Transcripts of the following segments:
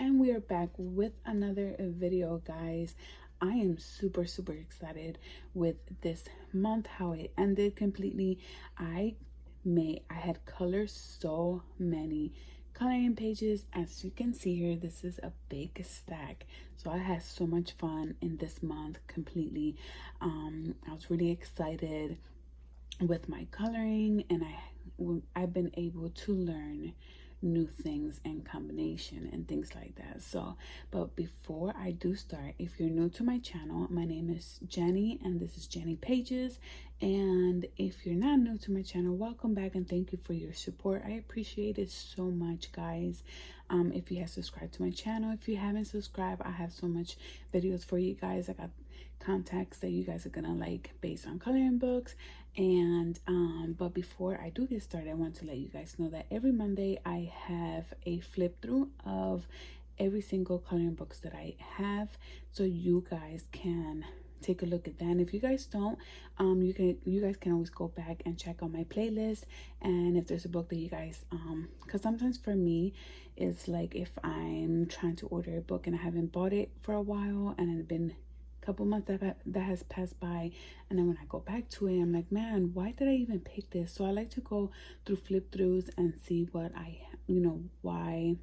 and we are back with another video, guys. I am super excited with this month, how it ended completely. I had colored so many coloring pages. As you can see here, this is a big stack, so I had so much fun in this month completely. I was really excited with my coloring, and I've been able to learn new things and combination and things like that. So, but before I do start, if you're new to my channel, my name is Jenny and this is Jenny Pages. And if you're not new to my channel, welcome back and thank you for your support. I appreciate it so much, guys. If you have subscribed to my channel, if you haven't subscribed, I have so much videos for you guys. I got contacts that you guys are gonna like based on coloring books. And but before I do get started, I want to let you guys know that every Monday I have a flip through of every single coloring books that I have, so you guys can take a look at that. And if you guys don't, you guys can always go back and check on my playlist. And if there's a book that you guys because sometimes for me it's like if I'm trying to order a book and I haven't bought it for a while and it's been couple months that has passed by, and then when I go back to it, I'm like, man, why did I even pick this? So I like to go through flip throughs and see what why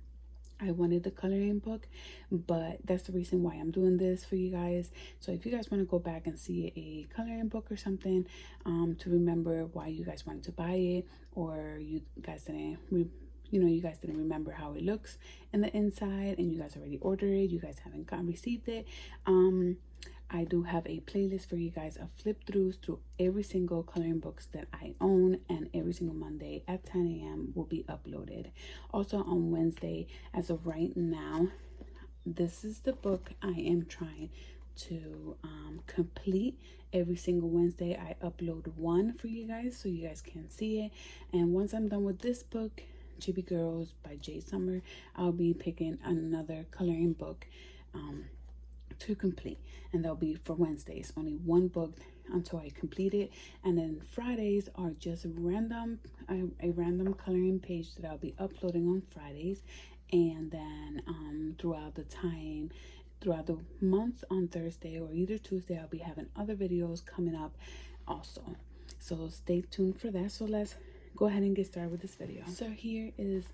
I wanted the coloring book. But that's the reason why I'm doing this for you guys. So if you guys want to go back and see a coloring book or something, to remember why you guys wanted to buy it, or you guys didn't you guys didn't remember how it looks in the inside and you guys already ordered it, you guys haven't received it, I do have a playlist for you guys of flip throughs through every single coloring books that I own, and every single Monday at 10 a.m. will be uploaded. Also on Wednesday, as of right now, this is the book I am trying to complete. Every single Wednesday I upload one for you guys so you guys can see it. And once I'm done with this book, Chibi Girls by Jade Summer, I'll be picking another coloring book to complete, and that'll be for Wednesdays, only one book until I complete it. And then Fridays are just random a random coloring page that I'll be uploading on Fridays. And then throughout the month on Thursday or either Tuesday, I'll be having other videos coming up also, so stay tuned for that. So let's go ahead and get started with this video. So here is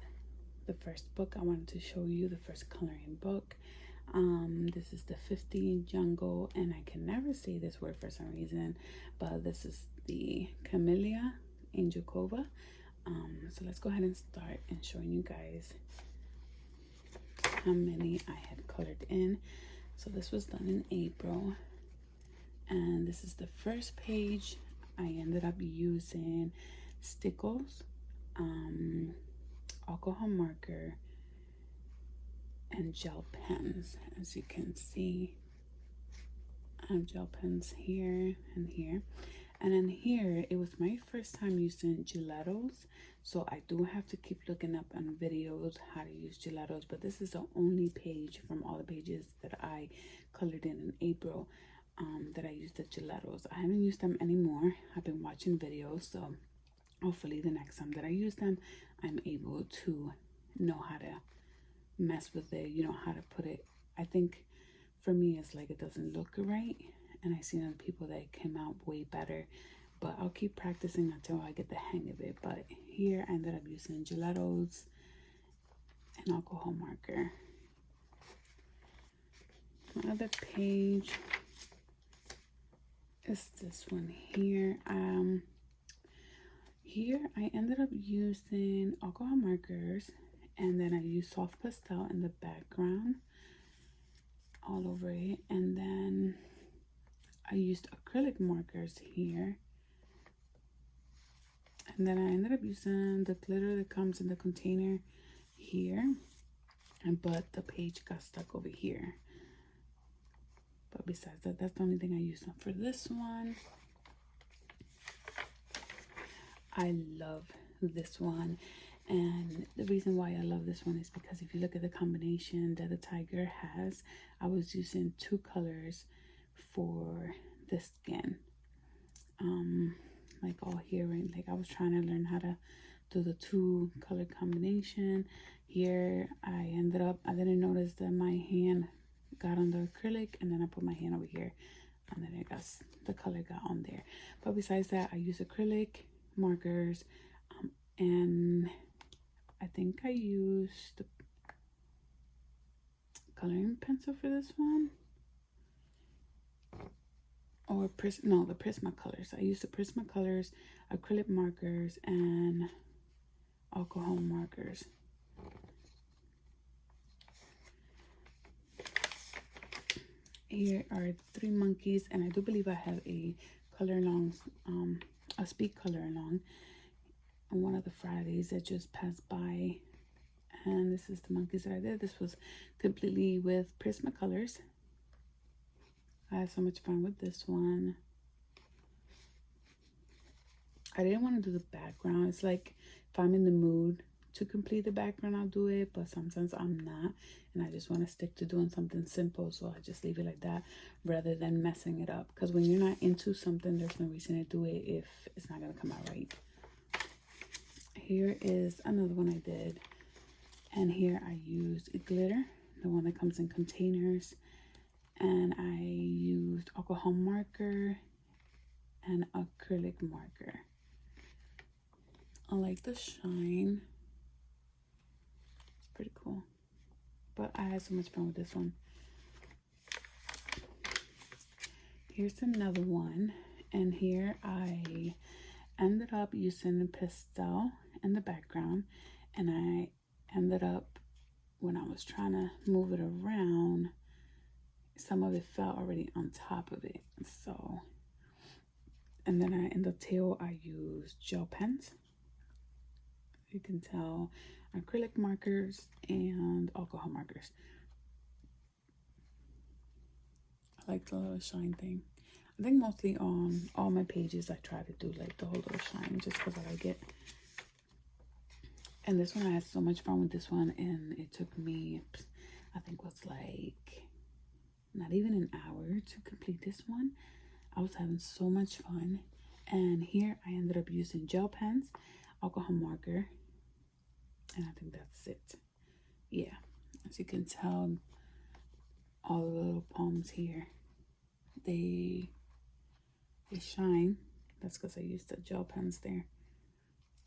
the first book I wanted to show you, the first coloring book. This is the 50 Jungle, and I can never say this word for some reason, but this is the Camellia Angelkova. So let's go ahead and start and showing you guys how many I had colored in. So this was done in April, and this is the first page. I ended up using stickles, alcohol marker, and gel pens. As you can see, I have gel pens here and here. And then here, it was my first time using gelatos, so I do have to keep looking up on videos how to use gelatos. But this is the only page from all the pages that I colored in April that I used the gelatos. I haven't used them anymore. I've been watching videos, so hopefully the next time that I use them, I'm able to know how to mess with it, how to put it. I think for me it's like it doesn't look right, and I seen other people that came out way better, but I'll keep practicing until I get the hang of it. But here I ended up using gelatos and alcohol marker. Another page is this one here. Here I ended up using alcohol markers, and then I used soft pastel in the background all over it. And then I used acrylic markers here. And then I ended up using the glitter that comes in the container here. But the page got stuck over here. But besides that, that's the only thing I used for this one. I love this one. And the reason why I love this one is because if you look at the combination that the tiger has, I was using two colors for the skin. Like all here, right? Like I was trying to learn how to do the 2-color combination. Here I didn't notice that my hand got on the acrylic, and then I put my hand over here, and then the color got on there. But besides that, I use acrylic markers, and I think I used the coloring pencil for this one, or the Prismacolors. I used the Prismacolors, acrylic markers, and alcohol markers. Here are 3 monkeys, and I do believe I have a color along, a speed color along on one of the Fridays that just passed by. And this is the monkeys that I did. This was completely with Prismacolors. I had so much fun with this one. I didn't want to do the background. It's like if I'm in the mood to complete the background, I'll do it, but sometimes I'm not, and I just want to stick to doing something simple, so I just leave it like that rather than messing it up, because when you're not into something, there's no reason to do it if it's not going to come out right. Here is another one I did, and here I used glitter, the one that comes in containers, and I used alcohol marker and acrylic marker. I like the shine. It's pretty cool. But I had so much fun with this one. Here's another one. And here I ended up using the pastel in the background. And I ended up, when I was trying to move it around, some of it fell already on top of it. So, and then in the tail, I used gel pens. You can tell, acrylic markers and alcohol markers. I like the little shine thing. I think mostly on all my pages I try to do like the whole little shine just because I like it. And this one, I had so much fun with this one, and it took me, I think it was like not even an hour to complete this one. I was having so much fun. And here I ended up using gel pens, alcohol marker, and I think that's it. Yeah, as you can tell, all the little palms here, they shine. That's because I used the gel pens there.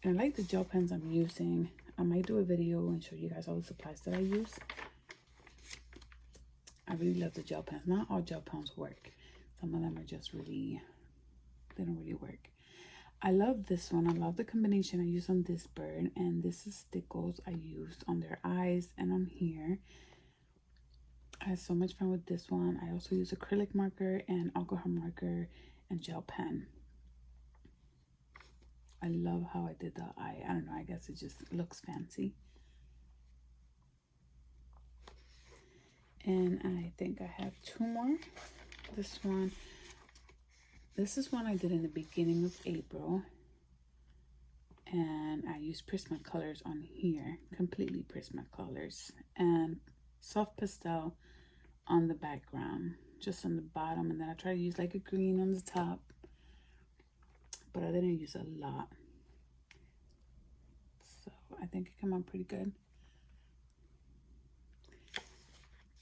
And I like the gel pens I'm using. I might do a video and show you guys all the supplies that I use. I really love the gel pens. Not all gel pens work. Some of them are just really, they don't really work. I love this one. I love the combination I use on this bird, and this is stickles I used on their eyes and on here. I had so much fun with this one. I also use acrylic marker and alcohol marker and gel pen. I love how I did the eye. I don't know, I guess it just looks fancy. And I think I have 2 more. This is one I did in the beginning of April, and I used Prismacolors on here, completely Prismacolors, and soft pastel on the background, just on the bottom, and then I try to use like a green on the top, but I didn't use a lot, so I think it came out pretty good.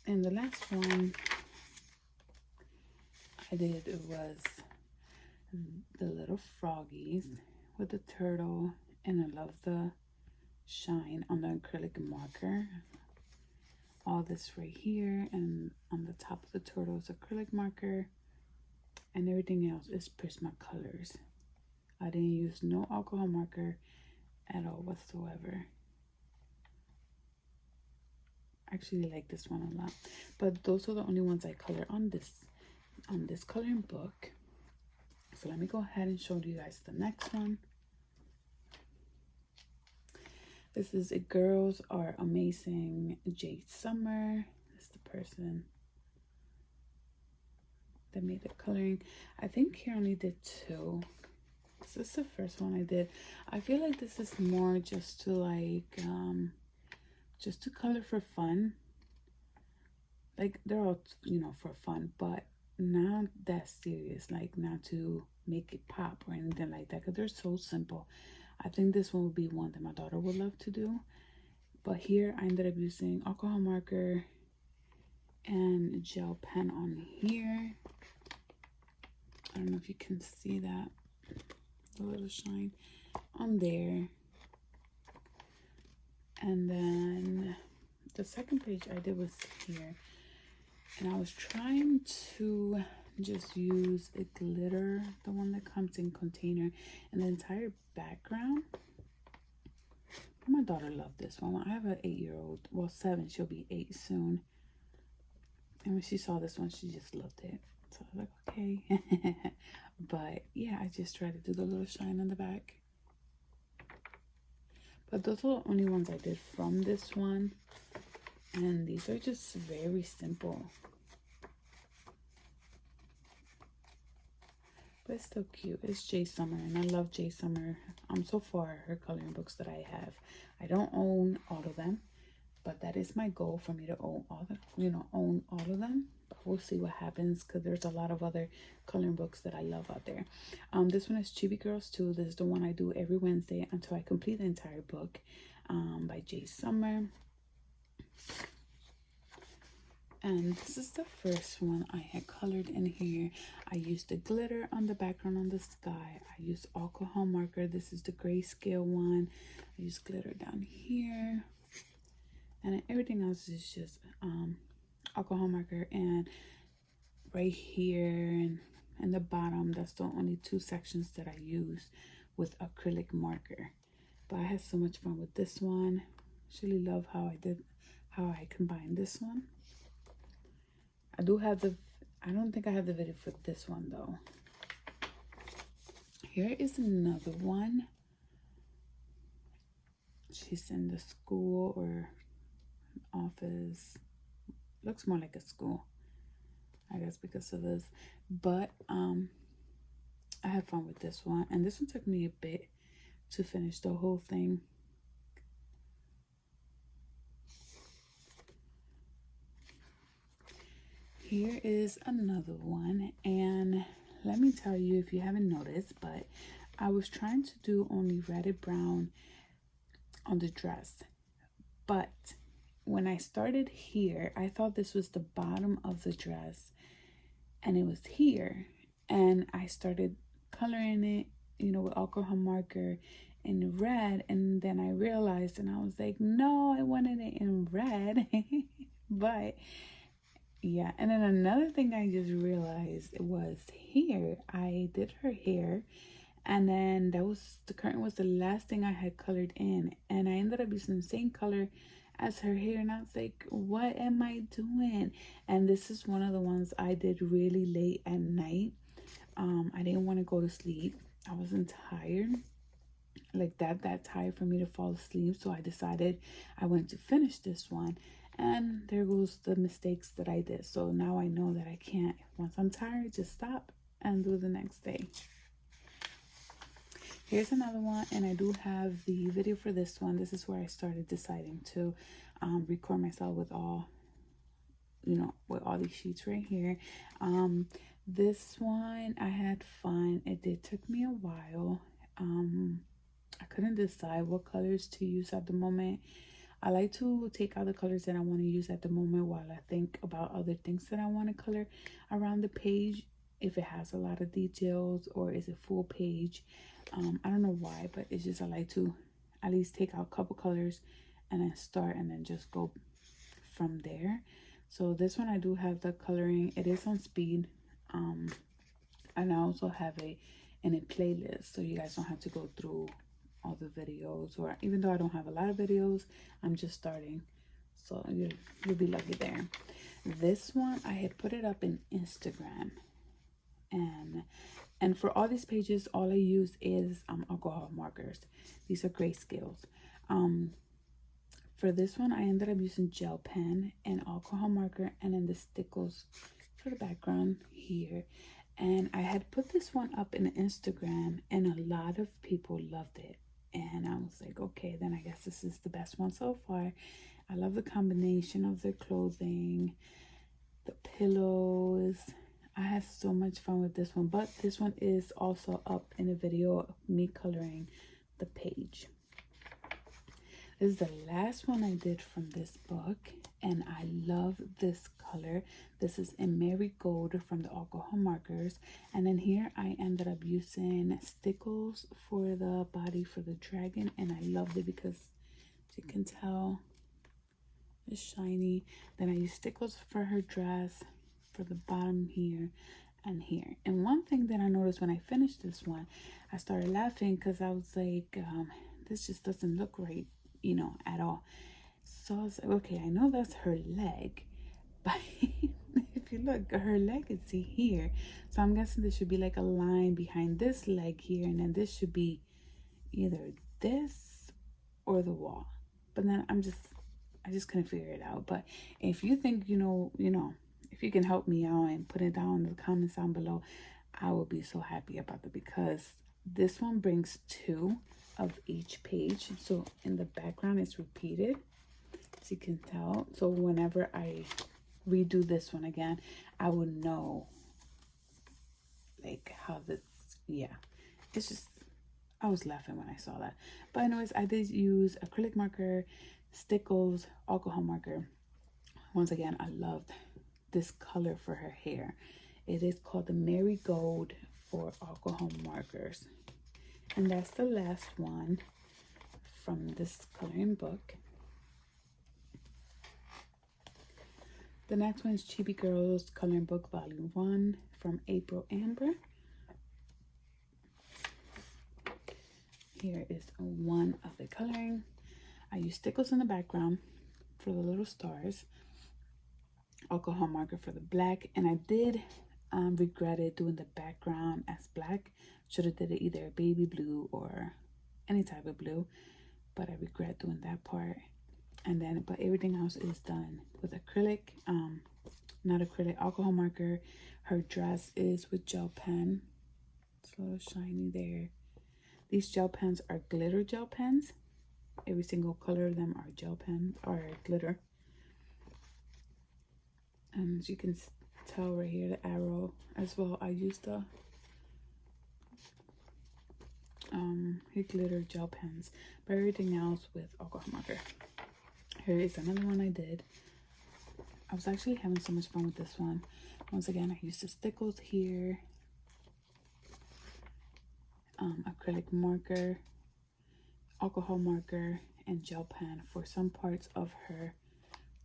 And the last one I did, it was the little froggies with the turtle, and I love the shine on the acrylic marker. All this right here, and on the top of the turtle is acrylic marker, and everything else is Prismacolors. I didn't use no alcohol marker at all whatsoever. I actually like this one a lot, but those are the only ones I color on this coloring book. So let me go ahead and show you guys the next one. This is a Girls Are Amazing Jade Summer. This is the person that made the coloring. I think he only did 2. This is the first one I did. I feel like this is more just to like, just to color for fun. Like they're all, you know, for fun, but not that serious, like not to make it pop or anything like that, because they're so simple. I think this one would be one that my daughter would love to do. But here I ended up using alcohol marker and gel pen on here. I don't know if you can see that, a little shine on there. And then the second page I did was here, and I was trying to just use a glitter, the one that comes in container, and the entire background. My daughter loved this one. I have an 8-year-old, well 7, she'll be 8 soon, and when she saw this one she just loved it. So I was like, okay. But yeah, I just tried to do the little shine on the back. But those are the only ones I did from this one, and these are just very simple. But it's still cute. It's Jade Summer, and I love Jade Summer. So far, her coloring books that I have, I don't own all of them, but that is my goal, for me to own all of them. But we'll see what happens, because there's a lot of other coloring books that I love out there. This one is Chibi Girls too. This is the one I do every Wednesday until I complete the entire book, by Jade Summer. And this is the first one I had colored in here. I used the glitter on the background on the sky. I used alcohol marker. This is the grayscale one. I used glitter down here. And then everything else is just alcohol marker. And right here and the bottom, that's the only 2 sections that I use with acrylic marker. But I had so much fun with this one. Really love how I combined this one. I don't think I have the video for this one though. Here is another one. She's in the school or office. Looks more like a school, I guess, because of this. But I had fun with this one, and this one took me a bit to finish the whole thing. Here is another one, and let me tell you, if you haven't noticed, but I was trying to do only red and brown on the dress, but when I started here, I thought this was the bottom of the dress, and it was here, and I started coloring it, with alcohol marker in red, and then I realized, and I was like, no, I wanted it in red. But yeah, and then another thing I just realized, it was here I did her hair, and then the curtain was the last thing I had colored in, and I ended up using the same color as her hair, and I was like, what am I doing? And this is one of the ones I did really late at night. I didn't want to go to sleep. I wasn't tired, like that tired for me to fall asleep, so I decided I wanted to finish this one. And there goes the mistakes that I did. So now I know that I can't, once I'm tired, just stop and do the next day. Here's another one, and I do have the video for this one. This is where I started deciding to record myself with all, with all these sheets right here. This one, I had fun. It did took me a while. I couldn't decide what colors to use at the moment. I like to take out the colors that I want to use at the moment while I think about other things that I want to color around the page, if it has a lot of details or is it full page. I don't know why, but it's just I like to at least take out a couple colors and then start and then just go from there. So this one I do have the coloring. It is on speed, and I also have in a playlist, so you guys don't have to go through all the videos, or even though I don't have a lot of videos, I'm just starting, so you'll be lucky there. This one I had put it up in Instagram, and for all these pages all I use is alcohol markers. These are grayscales. For this one I ended up using gel pen and alcohol marker, and then the stickles for the background here. And I had put this one up in Instagram, and a lot of people loved it. And I was like, okay, then I guess this is the best one so far. I love the combination of their clothing, the pillows. I had so much fun with this one. But this one is also up in a video of me coloring the page. This is the last one I did from this book, and I love this color. This is in Marigold from the alcohol markers. And then here I ended up using stickles for the body for the dragon, and I loved it because, as you can tell, it's shiny. Then I used stickles for her dress, for the bottom here and here. And one thing that I noticed when I finished this one, I started laughing because I was like, this just doesn't look right, you know, at all. So I was like, okay, I know that's her leg, but if you look, her leg is here. So I'm guessing there should be like a line behind this leg here, and then this should be either this or the wall. But then I just couldn't figure it out. But if you think you know, if you can help me out and put it down in the comments down below, I will be so happy about it, because this one brings 2 of each page. So in the background it's repeated, as you can tell. So whenever I redo this one again, I would know like how this, yeah, it's just, I was laughing when I saw that. But anyways, I did use acrylic marker, stickles, alcohol marker. Once again, I loved this color for her hair. It is called the Marigold for alcohol markers. And that's the last one from this coloring book. The next one is Chibi Girls Coloring Book Volume 1 from April Amber. Here is one of the coloring. I use stickles in the background for the little stars, alcohol marker for the black, and I did regretted doing the background as black. Should have did it either baby blue or any type of blue, but I regret doing that part. And then, but everything else is done with acrylic, not acrylic, alcohol marker. Her dress is with gel pen. It's a little shiny there. These gel pens are glitter gel pens. Every single color of them are gel pen or glitter. And as you can tell right here, the arrow as well, I used the glitter gel pens, but everything else with alcohol marker. Here is another one I did. I was actually having so much fun with this one. Once again, I used the stickles here, acrylic marker, alcohol marker, and gel pen for some parts of her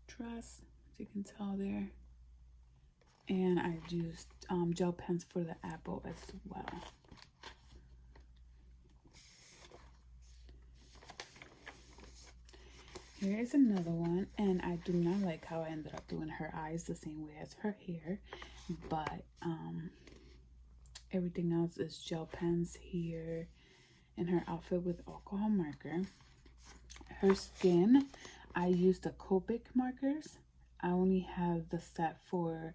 dress, as you can tell there. And I used gel pens for the apple as well. Here is another one, and I do not like how I ended up doing her eyes the same way as her hair, but everything else is gel pens here in her outfit with alcohol marker. Her skin, I used the Copic markers. I only have the set for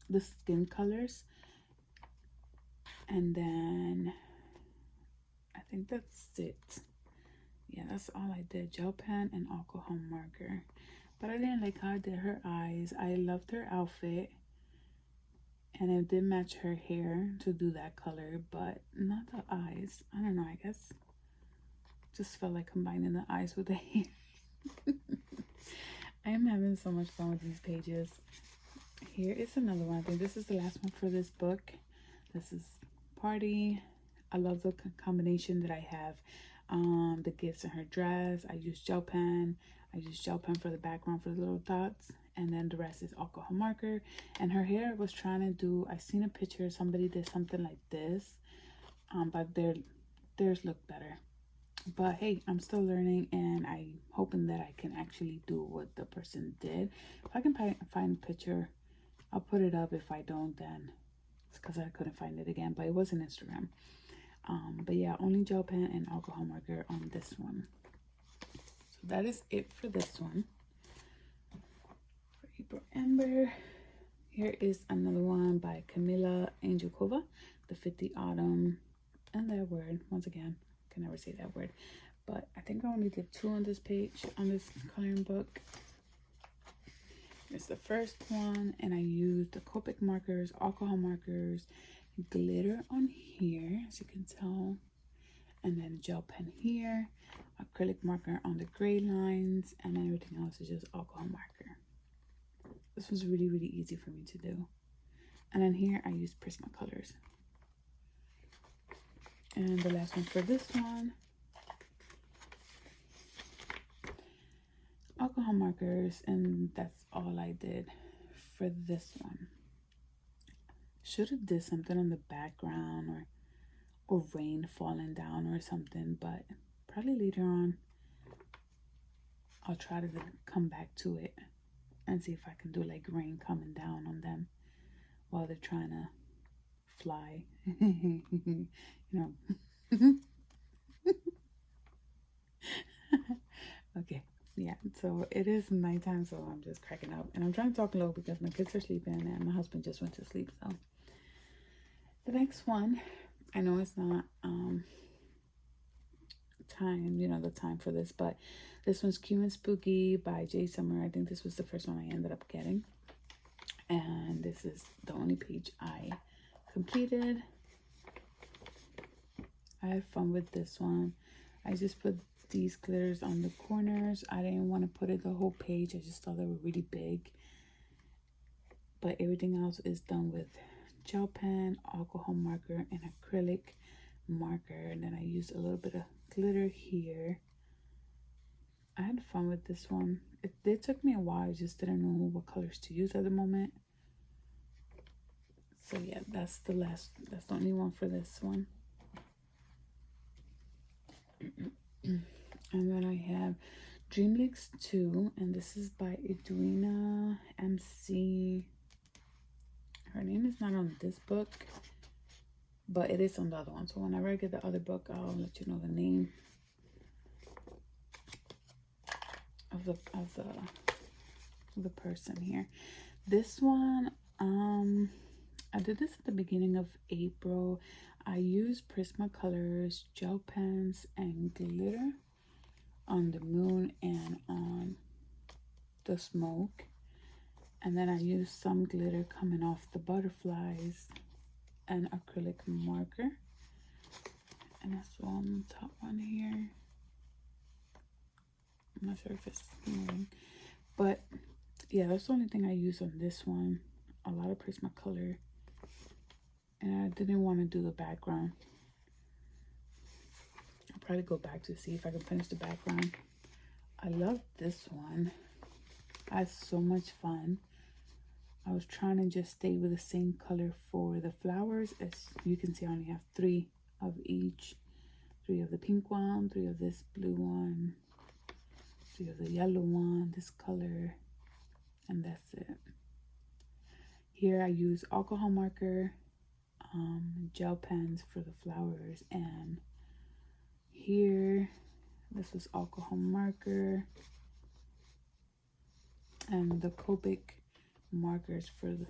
the skin colors, and then I think that's it. Yeah, that's all I did, gel pen and alcohol marker. But I didn't like how I did her eyes. I loved her outfit, and it did match her hair to do that color, but not the eyes. I don't know, I guess just felt like combining the eyes with the hair. I am having so much fun with these pages. Here is another one. I think this is the last one for this book. This is Party. I love the combination that I have. The gifts in her dress. I use gel pen. I use gel pen for the background for the little dots, and then the rest is alcohol marker. And her hair was trying to do, I seen a picture, somebody did something like this, but theirs look better. But hey, I'm still learning, and I'm hoping that I can actually do what the person did. If I can find a picture, I'll put it up. If I don't, then it's because I couldn't find it again, but it was on Instagram. But yeah, only gel pen and alcohol marker on this one. So that is it for this one. For April Amber, here is another one by Camila Angelkova, the 50 Autumn. And that word, once again, I can never say that word. But I think I only did 2 on this page, on this coloring book. It's the first one, and I used the Copic markers, alcohol markers, glitter on here, as you can tell. and then gel pen here, acrylic marker on the gray lines, and then everything else is just alcohol marker. This was really, really easy for me to do. And then here I use Prismacolors. And the last one for this one, alcohol markers, and that's all I did for this one. Should have did something in the background or rain falling down or something, but probably later on I'll try to come back to it and see if I can do like rain coming down on them while they're trying to fly. You know. Okay, yeah, so it is nighttime, so I'm just cracking up and I'm trying to talk low because my kids are sleeping and my husband just went to sleep. So the next one, I know it's not time, you know, the time for this, but this one's Cute and Spooky by Jade Summer. I think this was the first one I ended up getting, and this is the only page I completed. I had fun with this one. I just put these glitters on the corners. I didn't want to put it the whole page. I just thought they were really big, but everything else is done with gel pen, alcohol marker, and acrylic marker. And then I used a little bit of glitter here. I had fun with this one. It took me a while. I just didn't know what colors to use at the moment. So yeah, that's the only one for this one. And then I have Dreamlikes 2, and this is by Edwina MC. Her name is not on this book, but it is on the other one. So whenever I get the other book, I'll let you know the name of the person here. This one, I did this at the beginning of April. I used Prismacolors, gel pens, and glitter on the moon and on the smoke. And then I used some glitter coming off the butterflies and acrylic marker. And that's one top one here. I'm not sure if it's moving, but yeah, that's the only thing I used on this one. A lot of Prismacolor, and I didn't want to do the background. I'll probably go back to see if I can finish the background. I love this one. I had so much fun. I was trying to just stay with the same color for the flowers. As you can see, I only have 3 of each. 3 of the pink one, 3 of this blue one, 3 of the yellow one, this color, and that's it. Here I use alcohol marker, gel pens for the flowers, and here this was alcohol marker and the Copic markers for the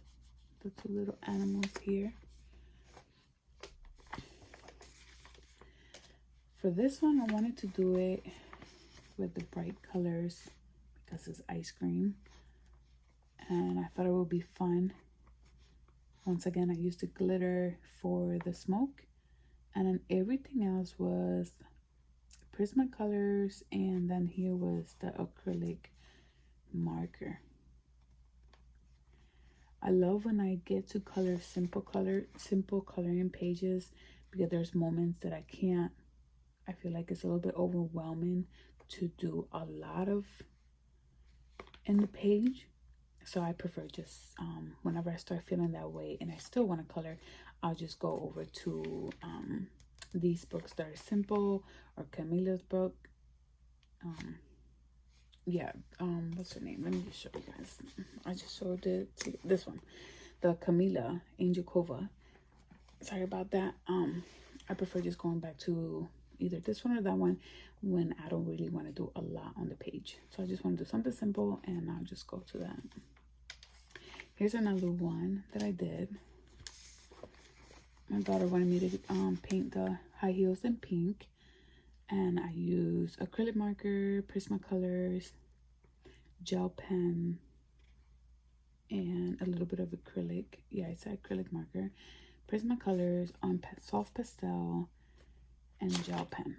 2 little animals here. For this one, I wanted to do it with the bright colors because it's ice cream, and I thought it would be fun. Once again, I used the glitter for the smoke, and then everything else was Prismacolors, and then here was the acrylic marker. I love when I get to color simple coloring pages, because there's moments that I can't. I feel like it's a little bit overwhelming to do a lot of in the page. So I prefer just whenever I start feeling that way and I still want to color, I'll just go over to these books that are simple, or Camila's book. What's her name? Let me just show you guys. I just showed it to this one, the Camila Angel Cova. Sorry about that. I prefer just going back to either this one or that one when I don't really want to do a lot on the page. So I just want to do something simple, and I'll just go to that. Here's another one that I did. My daughter wanted me to paint the high heels in pink, and I used acrylic marker, Prismacolors, gel pen, and a little bit of acrylic. Yeah, it's acrylic marker, Prismacolors on soft pastel, and gel pen.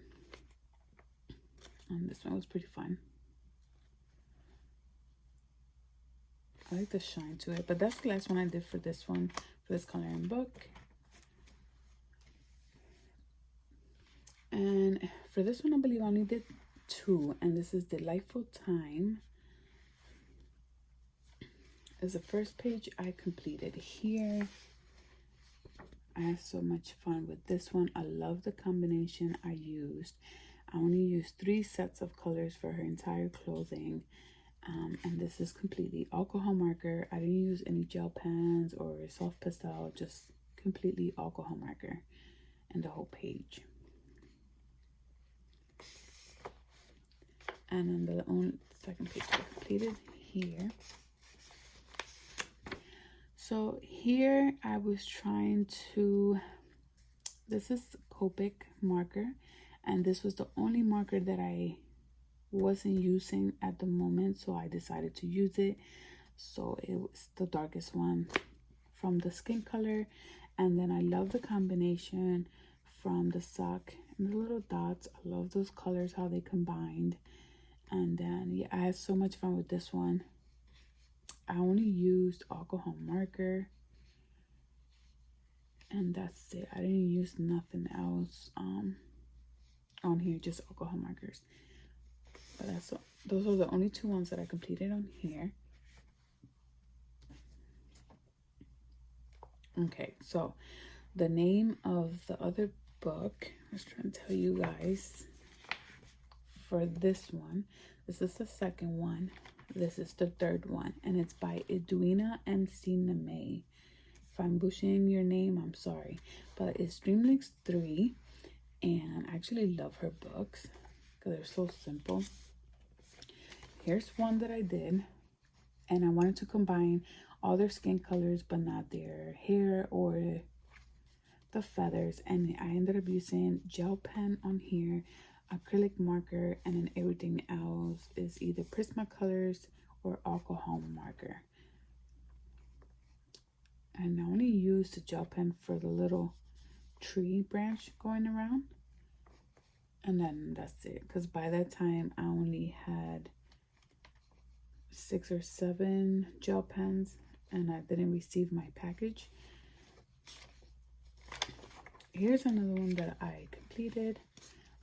And this one was pretty fun. I like the shine to it, but that's the last one I did for this one, for this coloring book. And for this one, I believe I only did 2, and this is Delightful Time. Is the first page I completed here. I had so much fun with this one. I love the combination I used. I only used 3 sets of colors for her entire clothing. And this is completely alcohol marker. I didn't use any gel pens or soft pastel, just completely alcohol marker and the whole page. And then the second page I completed here. So here I was trying to, this is Copic marker, and this was the only marker that I wasn't using at the moment, so I decided to use it. So it was the darkest one from the skin color, and then I love the combination from the sock and the little dots. I love those colors, how they combined. And then yeah, I had so much fun with this one. I only used alcohol marker, and that's it. I didn't use nothing else on here, just alcohol markers. But those are the only 2 ones that I completed on here. Okay, so the name of the other book, I was trying to tell you guys, for this one, this is the second one, this is the third one, and it's by Edwina MC Neme. If I'm butchering your name, I'm sorry, but it's Dreamlikes 3, and I actually love her books because they're so simple. Here's one that I did, and I wanted to combine all their skin colors but not their hair or the feathers, and I ended up using gel pen on here, acrylic marker, and then everything else is either Prismacolors or alcohol marker. And I only used the gel pen for the little tree branch going around, and then that's it, because by that time I only had 6 or 7 gel pens, and I didn't receive my package. Here's another one that I completed.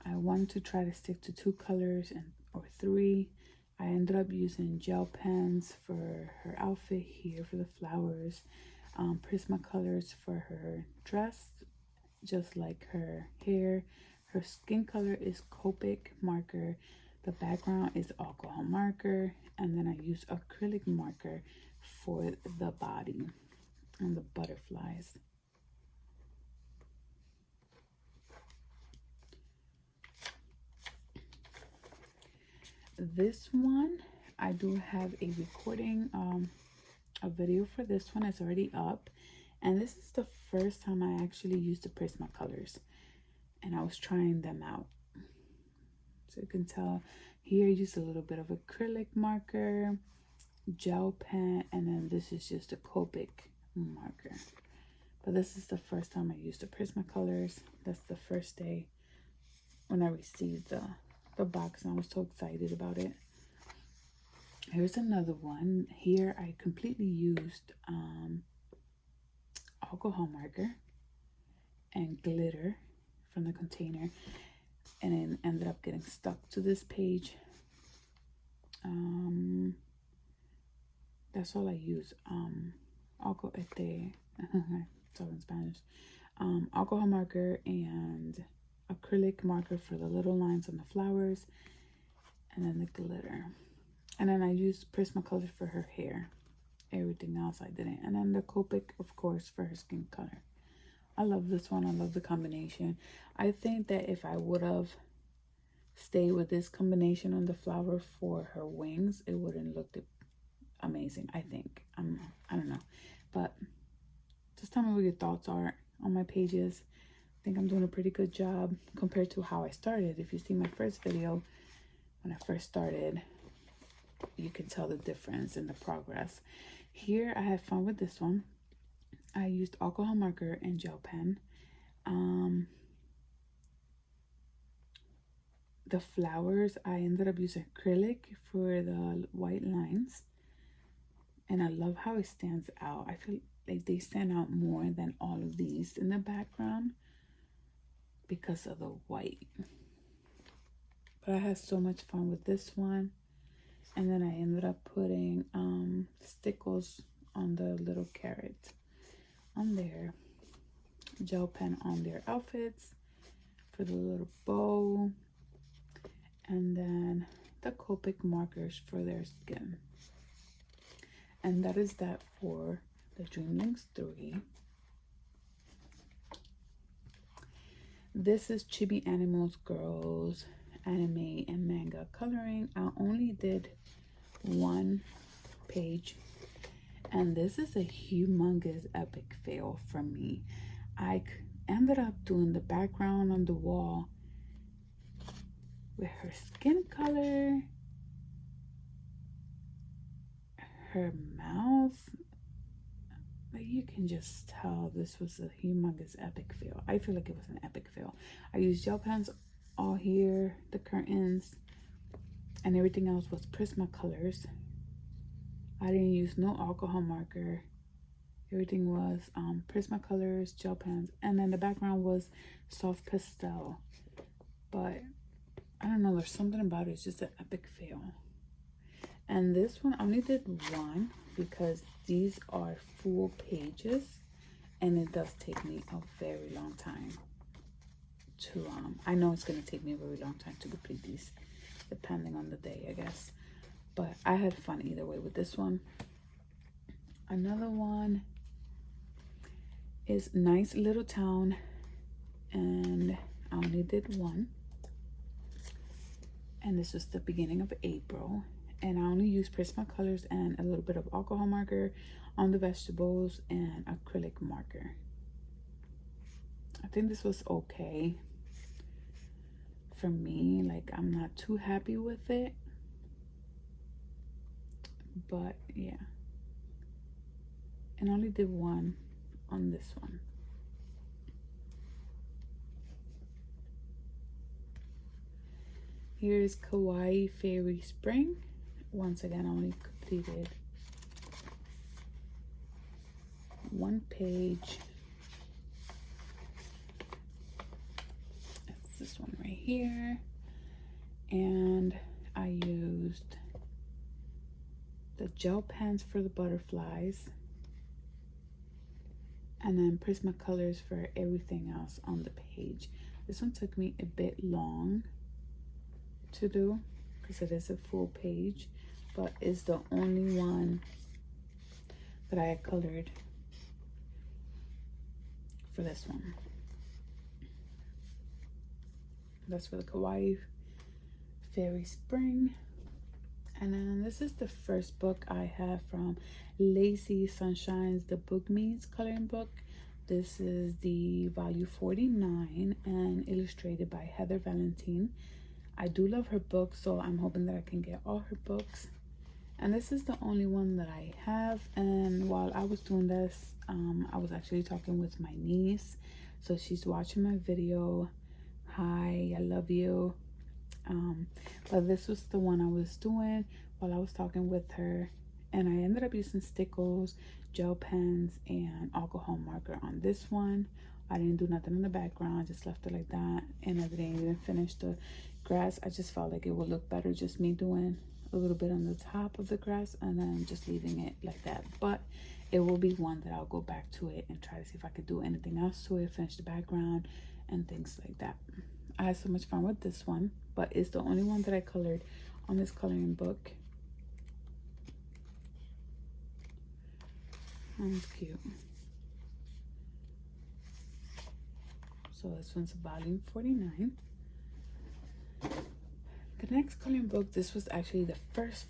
I wanted to try to stick to 2 colors or 3. I ended up using gel pens for her outfit here for the flowers, Prismacolors for her dress, just like her hair. Her skin color is Copic marker. The background is alcohol marker, and then I use acrylic marker for the body and the butterflies. This one, I do have a recording, a video for this one. It's already up, and this is the first time I actually used the Prismacolors, and I was trying them out. So you can tell here I used a little bit of acrylic marker, gel pen, and then this is just a Copic marker. But this is the first time I used the Prismacolors. That's the first day when I received the box, and I was so excited about it. Here's another one. Here I completely used alcohol marker and glitter from the container, and then ended up getting stuck to this page. That's all I use. Alcohol it's all in Spanish. Alcohol marker and acrylic marker for the little lines on the flowers, and then the glitter. And then I used Prismacolor for her hair. Everything else I didn't. And then the Copic, of course, for her skin color. I love this one. I love the combination. I think that if I would have stayed with this combination on the flower for her wings, it wouldn't look amazing, I think. I don't know. But just tell me what your thoughts are on my pages. I think I'm doing a pretty good job compared to how I started. If you see my first video, when I first started, you can tell the difference in the progress. Here I had fun with this one. I used alcohol marker and gel pen. the flowers, I ended up using acrylic for the white lines. And I love how it stands out. I feel like they stand out more than all of these in the background because of the white. But I had so much fun with this one. And then I ended up putting stickles on the little carrot on there. Gel pen on their outfits for the little bow. And then the Copic markers for their skin. And that is that for the dreamlikes 3. This is Chibi Animals Girls anime and manga coloring. I only did one page, and this is a humongous epic fail for me. I ended up doing the background on the wall with her skin color, her mouth. Like, you can just tell this was a humongous epic fail. I feel like it was an epic fail. I used gel pens all here, the curtains, and everything else was Prismacolors. I didn't use no alcohol marker. Everything was Prismacolors, gel pens, and then the background was soft pastel. But I don't know, there's something about it. It's just an epic fail. And this one I only did one because these are full pages, and it does take me a very long time to I know it's gonna take me a very long time to complete these, depending on the day, I guess. But I had fun either way with this one. Another one is Nice Little Town, and I only did one. And this was the beginning of April. And I only used Prismacolors and a little bit of alcohol marker on the vegetables and acrylic marker. I think this was okay for me. Like, I'm not too happy with it. But yeah. And I only did one on this one. Here's Kawaii Fairy Spring. Once again, I only completed one page. It's this one right here. And I used the gel pens for the butterflies. And then Prismacolors for everything else on the page. This one took me a bit long to do because it is a full page, but it's the only one that I had colored for this one. That's for the Kawaii Fairy Spring. And then this is the first book I have from Lazy Sunshine's The Book Meets coloring book. This is the volume 49 and illustrated by Heather Valentine. I do love her books, so I'm hoping that I can get all her books. And this is the only one that I have. And while I was doing this, I was actually talking with my niece. So she's watching my video. Hi, I love you. But this was the one I was doing while I was talking with her. And I ended up using stickles, gel pens, and alcohol marker on this one. I didn't do nothing in the background, just left it like that. And I didn't even finish the grass. I just felt like it would look better just me doing a little bit on the top of the grass and then just leaving it like that. But it will be one that I'll go back to it and try to see if I could do anything else to it, finish the background and things like that. I had so much fun with this one, but it's the only one that I colored on this coloring book. That's cute. So this one's volume 49. The next coloring book, this was actually the first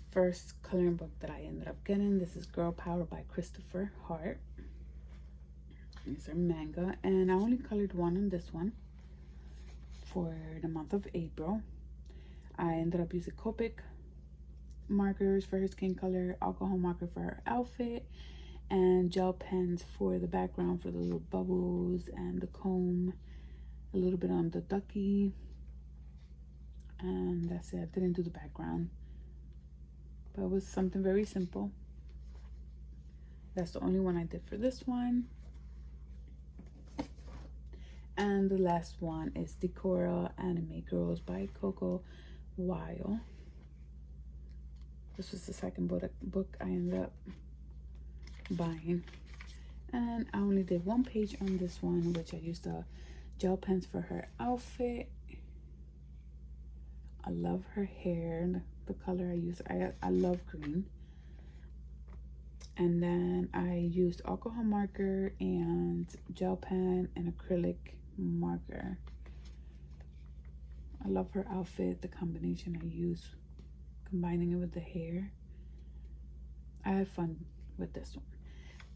coloring book that I ended up getting. This is Girl Power by Christopher Hart. These are manga, and I only colored one on this one for the month of April. I ended up using Copic markers for her skin color, alcohol marker for her outfit, and gel pens for the background for the little bubbles and the comb, a little bit on the ducky. and that's it. I didn't do the background, but it was something very simple. That's the only one I did for this one. And the last one is Decora Anime Girls by Coco Weil. This was the second book I ended up buying. And I only did one page on this one, which I used the gel pens for her outfit. I love her hair, the color I use. I love green. And then I used alcohol marker and gel pen and acrylic marker. I love her outfit, the combination I use, combining it with the hair. I had fun with this one.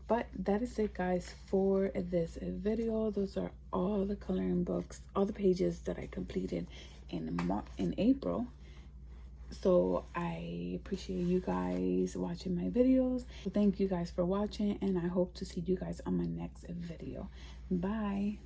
But that is it, guys, for this video. Those are all the coloring books, all the pages that I completed in April. So I appreciate you guys watching my videos. Thank you guys for watching, and I hope to see you guys on my next video. Bye.